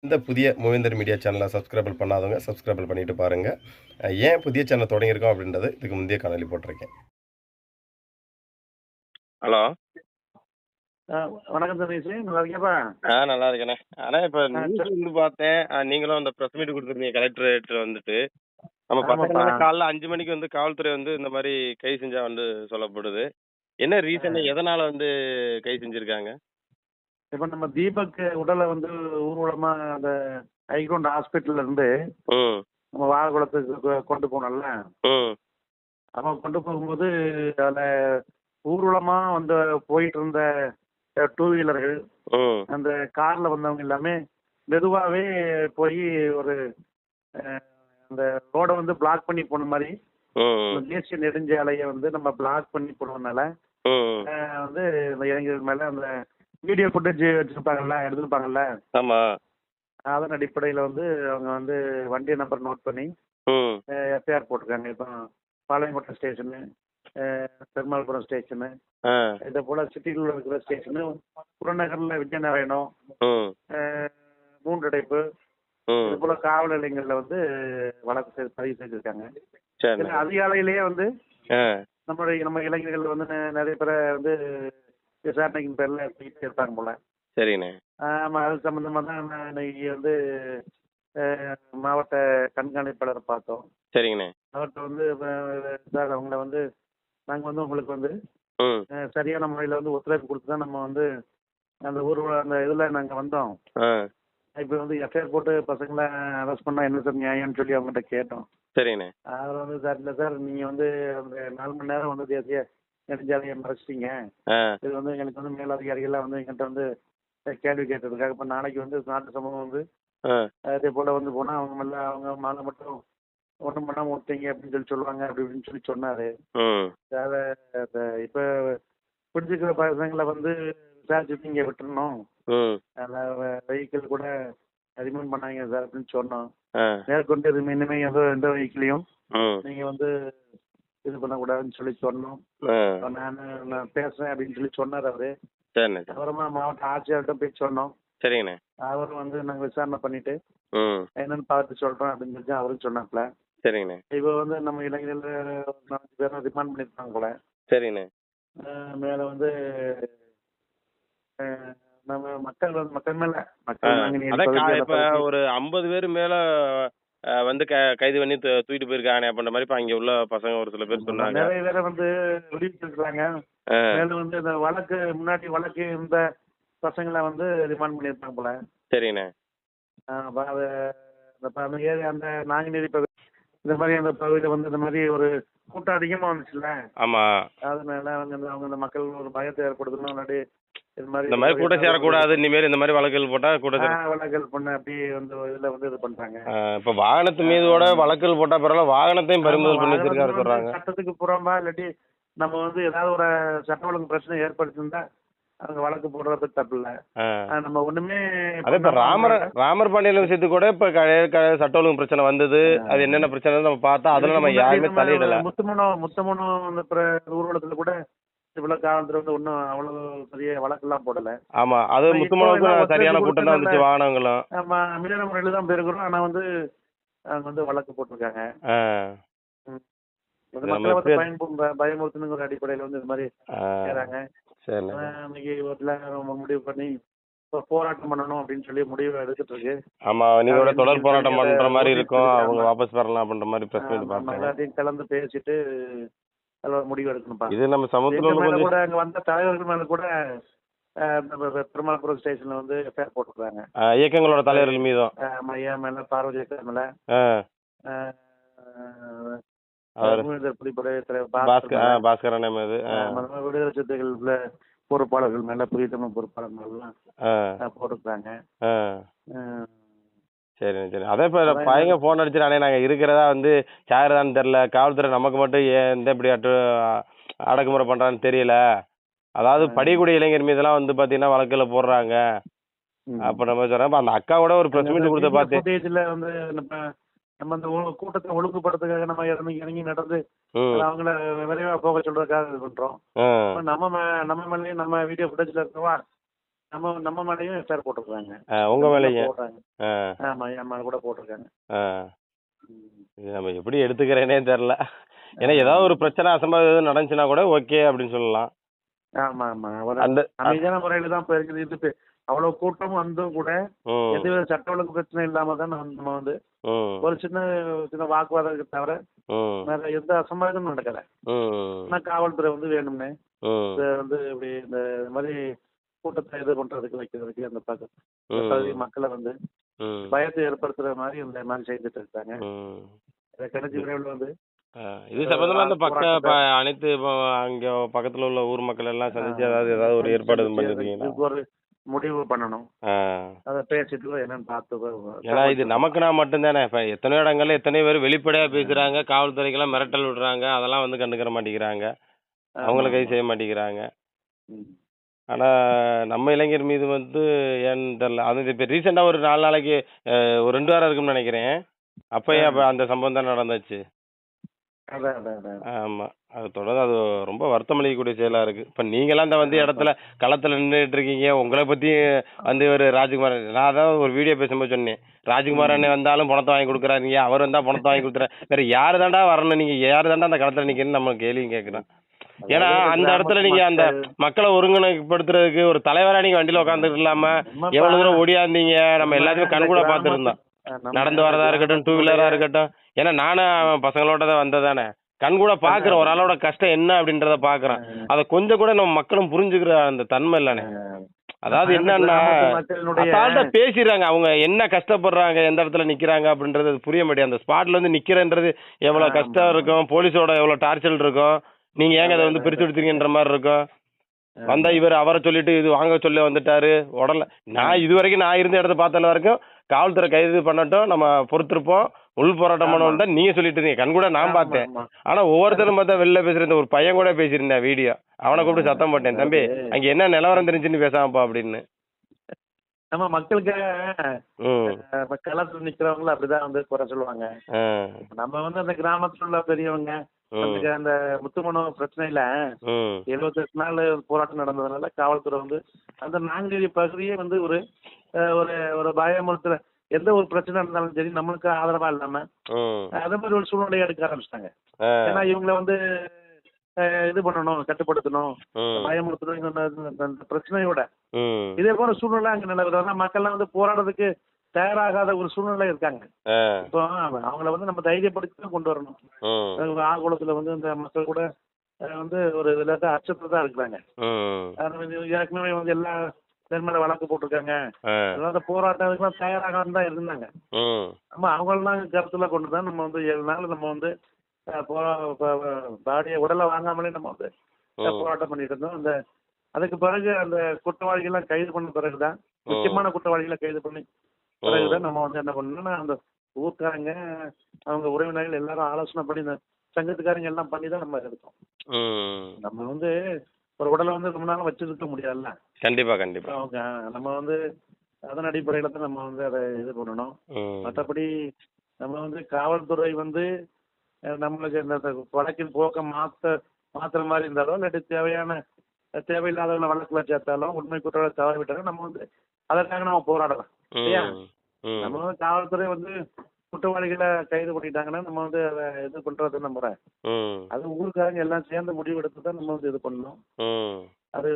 இந்த புதிய மூவேந்தர் மீடியா சேனலை சப்ஸ்கிரைபிள் பண்ணாதவங்க சப்ஸ்கிரைபிள் பண்ணிட்டு பாருங்க. ஏன் புதிய சேனல் தொடங்கியிருக்கோம் அப்படின்றது இதுக்கு முந்தைய காணொளி போட்டிருக்கேன். ஹலோ. ஆ, வணக்கம் சதீஷ், நல்லா இருக்கியாப்பா? நல்லா இருக்கேண்ணே. ஆனா இப்ப ஆ, நியூஸ் வந்து பார்த்தேன். நீங்களும் அந்த பிரஸ் மீட் கொடுத்துருந்தீங்க கலெக்டரேட்ல வந்துட்டு. நம்ம ஆமாப்பா. பசங்க காலைல 5 மணிக்கு வந்து காவல்துறை வந்து இந்த மாதிரி கைது செஞ்சா வந்து சொல்லப்படுது. என்ன ரீசன், எதனால வந்து கைது செஞ்சிருக்காங்க? இப்ப நம்ம தீபக் உடலை வந்து ஊர்வலமா அந்த ஹைகிரவுண்ட் ஹாஸ்பிட்டல்ல இருந்து ம் நம்ம வாழக்குளத்துக்கு கொண்டு போனோம்ல. ம் அவன் கொண்டு போகும்போது அதுல ஊர்வலமா வந்து போயிட்டு இருந்த டூ வீலர்கள், ம் அந்த கார்ல வந்தவங்க எல்லாமே மெதுவாகவே போய் ஒரு அந்த ரோடை வந்து பிளாக் பண்ணி போன மாதிரி, ம் தேசிய நெடுஞ்சாலையை வந்து நம்ம பிளாக் பண்ணி போனதுனால ம் வந்து இந்த இளைஞர்கள் மேல அந்த வீடியோ ஃபுட்டேஜ் வச்சிருப்பாங்கல்ல, எடுத்துருப்பாங்கல்ல, ஆமா. அதன் அடிப்படையில் வந்து அவங்க வந்து வண்டி நம்பர் நோட் பண்ணி ம் எஃப்ஐஆர் போட்டிருக்காங்க. இப்போ பாளையங்கோட்டை ஸ்டேஷனு, பெருமாள்புரம் ஸ்டேஷனு, ஆ இதே போல் சிட்டிக்குள்ள இருக்கிற ஸ்டேஷனு, புறநகரில் விஜயநாராயணம், ம் மூன்றடைப்பு, ம் இது போல் காவல் நிலையங்களில் வந்து வழக்கு பதிவு செஞ்சுருக்காங்க. சரி. இதில் அதிகாலையிலேயே வந்து ஆ நம்ம இளைஞர்கள் வந்து நிறைய பேரை வந்து விசாரணைக்கு பேரில் தூக்கிட்டு இருப்பாங்க போல. சரிண்ணே. ஆமாம், அது சம்மந்தமாக தான் நான் இன்னைக்கு வந்து மாவட்ட கண்காணிப்பாளரை பார்த்தோம். சரிங்கண்ணே. அவர்கிட்ட வந்து சார் அவங்கள வந்து நாங்கள் வந்து உங்களுக்கு வந்து ம் சரியான முறையில் வந்து ஒத்துழைப்பு கொடுத்து தான் நம்ம வந்து அந்த ஊர்வலம் அந்த இதில் நாங்கள் வந்தோம். ஆ இப்போ வந்து எஃப்ஐஆர் போட்டு பசங்களை அரெஸ்ட் பண்ணால் என்ன சார் நியாயம்னு சொல்லி அவங்ககிட்ட கேட்டோம். சரிண்ணே. அவர் வந்து சார் இல்லை சார், நீங்கள் வந்து அந்த 4 மணி நேரம் வந்து தேசிய நெடுஞ்சாலையை மறைச்சிட்டீங்க. ஆ இது வந்து எனக்கு வந்து மேலதிகாரிகள்லாம் வந்து எங்கிட்ட வந்து கேள்வி கேட்டதுக்காக இப்போ நாளைக்கு வந்து நாட்டு சமூகம் வந்து ஆ அதே போல் வந்து போனால் அவங்க மேலே அவங்க மேலே மட்டும் ஒன்றும் பண்ணாமல் விட்டீங்க அப்படின்னு சொல்லுவாங்க அப்படி இப்படின்னு சொல்லி சொன்னார். ம் அதை இப்போ பிடிச்சிக்கிற பசங்களை வந்து விசாரிச்சுட்டு இங்கே விட்டுறணும், ம் அதில் வெஹிக்கிள் கூட ரிமூவ் பண்ணாங்க சார் அப்படின்னு சொன்னோம். ஆ மேற்கொண்டு இனிமேல் எந்த வெஹிக்கிளையும் ம் நீங்கள் வந்து இது பண்ணக்கூடாதுன்னு சொல்லி சொன்னோம். ஆ நான் பேசுகிறேன் அப்படின்னு சொல்லி சொன்னார் அவர். சரிண்ணே. சரி. அப்புறமா மாவட்ட ஆட்சியர்கிட்ட போய் சொன்னோம். சரிங்கண்ணே. அவரும் வந்து நாங்கள் விசாரணை பண்ணிட்டு ம் என்னன்னு பார்த்து சொல்கிறோம் அப்படின்னு சொல்லி அவரும் சொன்னாப்புல. சரிங்கண்ணே. இப்போ வந்து நம்ம இளைஞர்கள் 4 பேரும் ரிமாண்ட் பண்ணியிருக்காங்க போல. சரிங்கண்ணே. மேலே வந்து நம்ம மக்கள் மேலே அதான் இப்ப ஒரு 50 பேர் மேல வந்து கைது பண்ணி தூக்கிட்டு போயிருக்காங்க அப்படின்ற மாதிரி இப்ப அங்க உள்ள பசங்க ஒரு சில பேர் சொன்னாங்க. நிறைய பேரை வந்து விடுவிச்சிருக்காங்க. ஆ, மேலும் வந்து இந்த முன்னாடி வழக்கு இருந்த பசங்களை வந்து ரிமாண்ட் பண்ணியிருப்பாங்க போல. சரிங்கண்ணே. அப்ப அது அந்த ஏரியா அந்த நாங்குநேரி பகுதி இந்த மாதிரி அந்த பகுதியில் வந்து இந்த மாதிரி ஒரு கூட்டம் அதிகமாக வந்துச்சுல்ல, ஆமா. அதனால அவங்க இந்த மக்கள் ஒரு பயத்தை ஏற்படுத்தணும். இல்லாட்டி இந்த மாதிரி கூட்டம் சேரக்கூடாது, இனிமேல் இந்த மாதிரி வழக்குகள் போட்டா கூட்டம் வழக்குகள் பண்ண அப்படி வந்து இதில் வந்து இது பண்ணுறாங்க. இப்ப வாகனத்து மீதோட வழக்குகள் போட்டா பரவாயில்ல, வாகனத்தையும் பறிமுதல் பண்ணி வச்சிருக்காரு சொல்றாங்க. சட்டத்துக்கு புறம்பா இல்லாட்டி நம்ம வந்து ஏதாவது ஒரு சட்ட ஒழுங்கு பிரச்சனை ஏற்படுத்திருந்தா அவங்க வழக்கு போடுறது தப்பு இல்லை. நம்ம ஒண்ணுமே அதே இப்ப ராமர் பாண்டியன் விஷயத்துக்கு கூட இப்ப சட்ட ஒழுங்கு பிரச்சனை வந்தது. அது என்னென்ன பிரச்சனை நம்ம பார்த்தா அதுல நம்ம யாருமே தலையிடல. முத்தமனம் அந்த ஊர்வலத்துல கூட இவ்வளவு காலத்துல வந்து ஒன்னும் அவ்வளவு பெரிய வழக்கெல்லாம் போடல. ஆமா, அது முத்தமனவுக்கு சரியான கூட்டம் தான் வந்துச்சு, வாகனங்களும். நம்ம அமைதியான முறையில தான் போயிருக்கிறோம். ஆனா வந்து அவங்க வந்து வழக்கு போட்டிருக்காங்க. மக்களை வந்து பயமுறுத்தணுங்கிற அடிப்படையில வந்து இது மாதிரி செய்றாங்க. இன்னைக்கு முடிவு பண்ணி போராட்டம் பண்ணணும் அப்படின்னு சொல்லி முடிவு எடுத்துட்டு இருக்கு. ஆமா, நீங்க தொடர் போராட்டம் பண்ற மாதிரி இருக்கும், அவங்க வாபஸ் பெறலாம் அப்படின்ற மாதிரி பிரஸ் மீட் பார்த்தேன். எல்லாத்தையும் கலந்து பேசிட்டு முடிவு எடுக்கணும்பா. இது நம்ம சமூகத்துல கூட அங்க வந்த தலைவர்கள் மேல கூட பெருமாள்புரம் ஸ்டேஷன்ல வந்து எஃப்ஐஆர் போட்டுருக்காங்க. இயக்கங்களோட தலைவர்கள் மீதும் ஐயா மேல, பார்வதி மேல, பாஸ்கரன் மீது, விடுதலை சிறுத்தைகள் பொறுப்பாளர்கள் மேல, புதிய பொறுப்பாளர்கள் மேலாம் போட்டுருக்காங்க. சரி சரி. அதே இப்ப பையங்க போன் அடிச்சிடானே, நாங்க இருக்கிறதா வந்து சாயறதான்னு தெரியல, காவல்துறை நமக்கு மட்டும் ஏன் இப்படி அடக்குமுறை பண்றான்னு தெரியல. அதாவது படிக்கூடிய இளைஞர் மீதெல்லாம் வந்து பாத்தீங்கன்னா வழக்குல போடுறாங்க அப்ப நம்ம சொல்றோம். அந்த அக்காவோட ஒரு பிரஸ் மீட் கொடுத்த பார்த்தேன். வந்து நம்ம அந்த கூட்டத்தை ஒழுங்குபடுத்துக்காக நம்ம இறங்கி நடந்து அவங்கள விரைவா போக சொல்றதுக்காக இது பண்றோம். நம்ம மேலேயும் நம்ம வீடியோ ஃபுட்டேஜ்ல இருக்கவா நம்ம நம்ம மேலேயும் எஃப்ஐஆர் போட்டிருக்காங்க. உங்க மேலேயும் போடுறாங்க. ஆமா, என் மேல கூட போட்டிருக்காங்க. இது நம்ம எப்படி எடுத்துக்கிறேனே தெரில. ஏன்னா ஏதாவது ஒரு பிரச்சனை அசம்பாவிதம் எதுவும் நடந்துச்சுன்னா கூட ஓகே அப்படின்னு சொல்லலாம். ஆமா ஆமா, ஒரு அந்த அமைதியான முறையில தான் போயிருக்குது. இது அவ்வளவு கூட்டம் வந்தும் கூட எந்தவித சட்ட ஒழுங்கு பிரச்சனை இல்லாம தான் நம்ம வந்து ஒரு சின்ன சின்ன வாக்குவாதம் தவிர வேற எந்த அசம்பாவிதமும் நடக்கல. ஆனா காவல்துறை வந்து வேணும்னே வந்து இப்படி இந்த மாதிரி கூட்டத்தை இது பண்றதுக்கு வைக்கிறதுக்கு அந்த பகுதி மக்களை வந்து பயத்தை ஏற்படுத்துற மாதிரி இந்த மாதிரி செய்துட்டு இருக்காங்க. கடைசி விரைவில் வந்து இது சம்பந்தமா இந்த அனைத்து அங்க பக்கத்துல உள்ள ஊர் மக்கள் எல்லாம் சந்திச்சு ஏதாவது ஒரு ஏற்பாடு பண்ணிருக்கீங்களா? ஒரு முடிவு பண்ணணும், அதை பேசிட்டு என்னன்னு பார்த்து. ஏன்னா இது நமக்குனா மட்டும்தானே. இப்ப எத்தனையோ இடங்கள்ல எத்தனையோ பேர் வெளிப்படையா பேசுறாங்க, காவல்துறைக்கெல்லாம் மிரட்டல் விடுறாங்க, அதெல்லாம் வந்து கண்டுக்கிற மாட்டேங்கிறாங்க, அவங்கள கைது செய்ய மாட்டேங்கிறாங்க. ஆனா நம்ம இளைஞர் மீது வந்து ஏன்னு தெரியல. அது இப்ப ரீசெண்டா ஒரு 4 நாளைக்கு ஒரு 2 வாரம் இருக்குன்னு நினைக்கிறேன். அப்பயே அந்த சம்பவம் தான் நடந்துச்சு. ஆமா, அது தொடர்ந்து அது ரொம்ப வருத்தம் அளிக்கக்கூடிய செயலா இருக்கு. இப்ப நீங்களாம் இந்த வந்து இடத்துல களத்துல நின்றுட்டு இருக்கீங்க. உங்களை பத்தி வந்து ஒரு ராஜ்குமார், நான் அதான் ஒரு வீடியோ பேசும்போது சொன்னேன், ராஜ்குமார் அண்ணன் வந்தாலும் பணத்தை வாங்கி கொடுக்குறாருங்க, அவர் வந்தா பணத்தை வாங்கி கொடுத்துறாரு, வேற யாரு தாண்டா வரணும், நீங்க யாரு தாண்டா அந்த களத்துல நிக்கணும்னு நம்ம கேள்வியும் கேட்கிறோம். ஏன்னா அந்த இடத்துல நீங்க அந்த மக்களை ஒருங்கிணைப்படுத்துறதுக்கு ஒரு தலைவரா நீங்க வண்டியில உட்காந்துட்டு இல்லாம எவ்வளவு தூரம் ஓடியாந்தீங்க, நம்ம எல்லாத்தையும் கண்கூட பாத்துருந்தோம். நடந்து வரதா இருக்கட்டும், 2 வீலரா இருக்கட்டும். ஏன்னா நானும் பசங்களோட தான் வந்ததானே, கண் கூட பாக்குறேன் ஒரு ஆளோட கஷ்டம் என்ன அப்படின்றத பாக்குறேன். அதை கொஞ்சம் கூட நம்ம மக்களும் புரிஞ்சுக்கிற அந்த தன்மை இல்லைண்ணே. அதாவது என்னன்னா அசால்ட்டா பேசிடுறாங்க, அவங்க என்ன கஷ்டப்படுறாங்க, எந்த இடத்துல நிக்கிறாங்க அப்படின்றது புரிய மாட்டேங்குது. அந்த ஸ்பாட்ல வந்து நிக்கிறன்றது எவ்வளவு கஷ்டம் இருக்கும், போலீஸோட எவ்வளவு டார்ச்சர் இருக்கும், நீங்க ஏங்க அதை வந்து பிரிச்சு எடுத்துருங்கன்ற மாதிரி இருக்கும். வந்தா இவர் அவரை சொல்லிட்டு இது வாங்க சொல்லி வந்துட்டாரு உடல. நான் இது வரைக்கும் நான் இருந்த இடத்த பார்த்தல வரைக்கும் காவல்துறை கைது பண்ணட்டும், நம்ம பொறுத்திருப்போம், உள் போராட்டம் பண்ணணும் தான் நீங்க சொல்லிட்டு இருந்தீங்க, கண் கூட நான் பார்த்தேன். ஆனா ஒவ்வொருத்தரும் பார்த்தா வெளில பேசுறேன். ஒரு பையன் கூட பேசியிருந்தேன் வீடியோ, அவனை கூப்பிட்டு சத்தம் போட்டேன், தம்பி அங்க என்ன நிலவரம் தெரிஞ்சுன்னு பேசாமப்பா அப்படின்னு. நம்ம மக்களுக்காக களத்துல நிக்கிறவங்கள அப்படிதான் வந்து குறை சொல்லுவாங்க. நம்ம வந்து அந்த கிராமத்துல உள்ள பெரியவங்க அந்த முத்துமனோ பிரச்சனையில 78 நாள் போராட்டம் நடந்ததுனால காவல்துறை வந்து அந்த 4 பகுதியே வந்து ஒரு ஒரு பயமுறுத்துற எந்த ஒரு பிரச்சனை இருந்தாலும் சரி நம்மளுக்கு ஆதரவா இல்லாம அதே மாதிரி ஒரு சூழ்நிலையை எடுக்க ஆரம்பிச்சிட்டாங்க. ஏன்னா இவங்களை வந்து இது பண்ணணும், கட்டுப்படுத்தணும், பயமுறுத்தணும், அந்த பிரச்சனையோட இதே போல சூழ்நிலை அங்க நிலவுறதுனா மக்கள்லாம் வந்து போராடுறதுக்கு தயாராகாத ஒரு சூழ்நிலை இருக்காங்க. இப்போ அவங்கள வந்து நம்ம தைரியப்படுத்தி கொண்டு வரணும். ஆகுளத்துல வந்து இந்த மக்கள் கூட வந்து ஒரு இதுல அச்சத்துல தான் இருக்கிறாங்க. ஏற்கனவே வந்து எல்லா மேல வழக்கு போட்டிருக்காங்க, அதாவது போராட்டத்துக்குலாம் தயாராக தான் இருந்தாங்க. நம்ம அவங்களெல்லாம் கருத்துல கொண்டு தான் நம்ம வந்து 7 நாள் நம்ம வந்து பாடிய உடலை வாங்காமலே நம்ம வந்து போராட்டம் பண்ணிட்டு இருந்தோம். அந்த அதுக்கு பிறகு அந்த குற்றவாளிகள்லாம் கைது பண்ண பிறகுதான், முக்கியமான குற்றவாளிகளை கைது பண்ணி பிறகுதான் நம்ம வந்து என்ன பண்ணோம்னா அந்த ஊர்க்காரங்க அவங்க உறவினர்கள் எல்லாரும் ஆலோசனை பண்ணி இந்த சங்கத்துக்காரங்க எல்லாம் பண்ணி தான் நம்ம எடுத்தோம். நம்ம வந்து ஒரு உடலை வந்து ரொம்ப நாள் வச்சிருக்க முடியாதுல்ல. கண்டிப்பா கண்டிப்பா. நம்ம வந்து அதன் அடிப்படையில தான் நம்ம வந்து அதை இது பண்ணணும். மற்றபடி நம்ம வந்து காவல்துறை வந்து நம்மளுக்கு இந்த வழக்கின் போக்க மாத்துற மாதிரி இருந்தாலும் இல்லாட்டி தேவையில்லாதவங்களை வழக்குல சேர்த்தாலும் உண்மை குற்றவாளி தவறி விட்டாலும் நம்ம வந்து அதற்காக நம்ம போராடலாம் இல்லையா? நம்ம வந்து காவல்துறை வந்து குற்றவாளிகளை கைது பண்ணிட்டாங்கன்னா நம்ம வந்து அதை இது பண்றது நம்ம அது ஊருக்காரங்க எல்லாம் சேர்ந்து முடிவு எடுத்து தான் நம்ம வந்து இது பண்ணணும். அது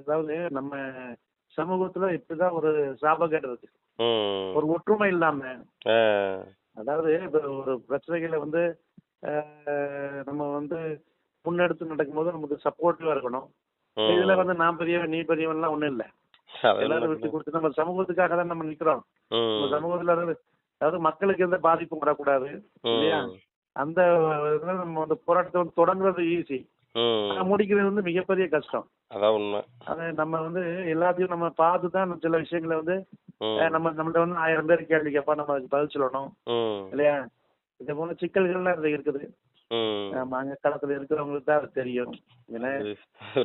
அதாவது நம்ம சமூகத்துல இப்படிதான் ஒரு சாபகேடு இருக்கு, ஒரு ஒற்றுமை இல்லாம. அதாவது இப்ப ஒரு பிரச்சனைகளை வந்து நம்ம வந்து முன்னெடுத்து நடக்கும் போது நமக்கு சப்போர்ட்டிவா இருக்கணும். இதுல வந்து நான் பெரியவன் நீ பெரியவன் எல்லாம் ஒண்ணும் இல்ல, எல்லாரும் விட்டு கொடுத்து நம்ம சமூகத்துக்காக தான் நம்ம நிக்கிறோம். சமூகத்துல அதாவது மக்களுக்கு எந்த பாதிப்பும் வரக்கூடாது இல்லையா? அந்த நம்ம அந்த போராட்டத்தை வந்து தொடங்குறது ஈஸி, முடிக்கிறது வந்து மிகப்பெரிய கஷ்டம். அதான் உண்மை. அது நம்ம வந்து எல்லாத்தையும் நம்ம பார்த்துதான் சில விஷயங்களை வந்து நம்மள்ட்ட வந்து 1000 பேர் கேள்வி கேட்பா, நம்ம அதுக்கு பதில் சொல்லணும் இல்லையா? இதே போல சிக்கல்கள்லாம் இருக்குது. அங்க களத்துல இருக்கிறவங்களுக்கு தான் அது தெரியும்.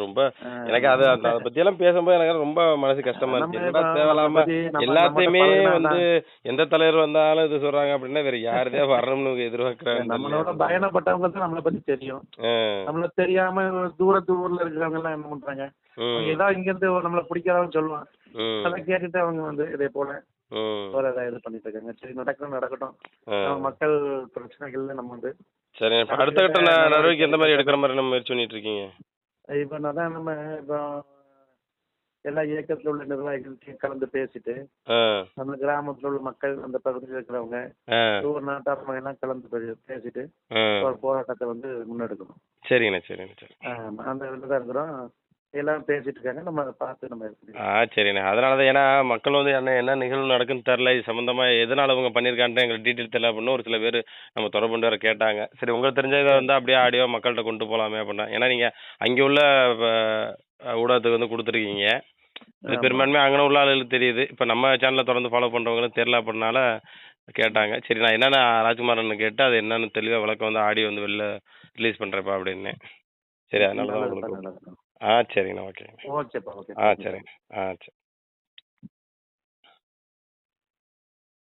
ரொம்ப எனக்கு அதை பத்தி எல்லாம் பேசும்போது எனக்கு ரொம்ப மனசு கஷ்டமா இருக்கு. தேவையில்லாம எல்லாத்தையுமே வந்து எந்த தலைவர் வந்தாலும் இது சொல்றாங்க அப்படின்னா வேற யாருதே வரணும்னு எதிர்பார்க்கிறாங்க. நம்மளோட பயணப்பட்டவங்க தான் நம்மளை பத்தி தெரியும். நம்மள தெரியாம ஊர்ல இருக்கிறவங்க எல்லாம் என்ன பண்றாங்க, ஏதாவது இங்க இருந்து நம்மளை பிடிக்காதவன்னு சொல்லுவான், ம் அதை கேட்டுட்டு அவங்க வந்து இதே போல ம் ஒரு இதை இது பண்ணிட்டு இருக்காங்க. சரி, நடக்கட்டும். ஆ. நம்ம மக்கள் பிரச்சனைகள்ல நம்ம வந்து சரிங்க. இப்போ அடுத்த அடுத்த கட்ட கட்ட நடவடிக்கை எந்த மாதிரி நடவடிக்கை எடுக்கிற மாதிரி நம்ம முயற்சி பண்ணிட்டு இருக்கீங்க? இப்போ அதான் நம்ம இப்போ எல்லா இயக்கத்தில் உள்ள நிர்வாகிகள்கிட்டையும் கலந்து பேசிட்டு ஆ அந்த கிராமத்தில் உள்ள மக்கள் அந்த பகுதியில் இருக்கிறவங்க ஆ ஒவ்வொரு நாட்டார் எல்லாம் கலந்து பேசிட்டு ஆ ஒரு போராட்டத்தை வந்து முன்னெடுக்கணும். சரிங்கண்ணே சரிண்ணே சரி. அந்த இதில் தான் இருக்கிறோம். எல்லாம் பேசிட்டு இருக்காங்க. நம்ம அதை பார்த்து நம்ம இது பண்ணிக்கலாம். சரிண்ணே. அதனால தான், ஏன்னா மக்கள் வந்து என்ன நிகழ்வு நடக்குன்னு தெரில, இது சம்மந்தமாக எதனால் அவங்க பண்ணியிருக்கான்ட்டு எங்களுக்கு டீட்டெயில் தெரியல அப்படின்னு ஒரு சில பேர் நம்ம தொடர்பு கொண்டு வர கேட்டாங்க. சரி, உங்களுக்கு தெரிஞ்சதை வந்து அப்படியே ஆடியோ மக்கள்கிட்ட கொண்டு போகலாமே அப்படின்னா, ஏன்னா நீங்கள் அங்கே உள்ள ஊடகத்துக்கு வந்து கொடுத்துருக்கீங்க. அது ஆமா. பெரும்பான்மை அங்கே உள்ள ஆளுகளுக்கு தெரியுது. இப்போ நம்ம சேனலை தொடர்ந்து ஃபாலோ பண்ணுறவங்களும் தெரில அப்படின்னால கேட்டாங்க. சரி, நான் என்னென்ன ராஜ்குமாரன்னு கேட்டு அது என்னென்னு தெளிவாக விளக்கம் வந்து ஆடியோ வந்து வெளில ரிலீஸ் பண்ணுறேப்பா அப்படின்னு. சரி, அதனால தான் நல்லதுப்பா, உங்களுக்கு. நல்லதுப்பா. சரிங்கண்ணா. ஓகேங்க. ஓகேப்பா, ஓகே. சரிங்க. சரி.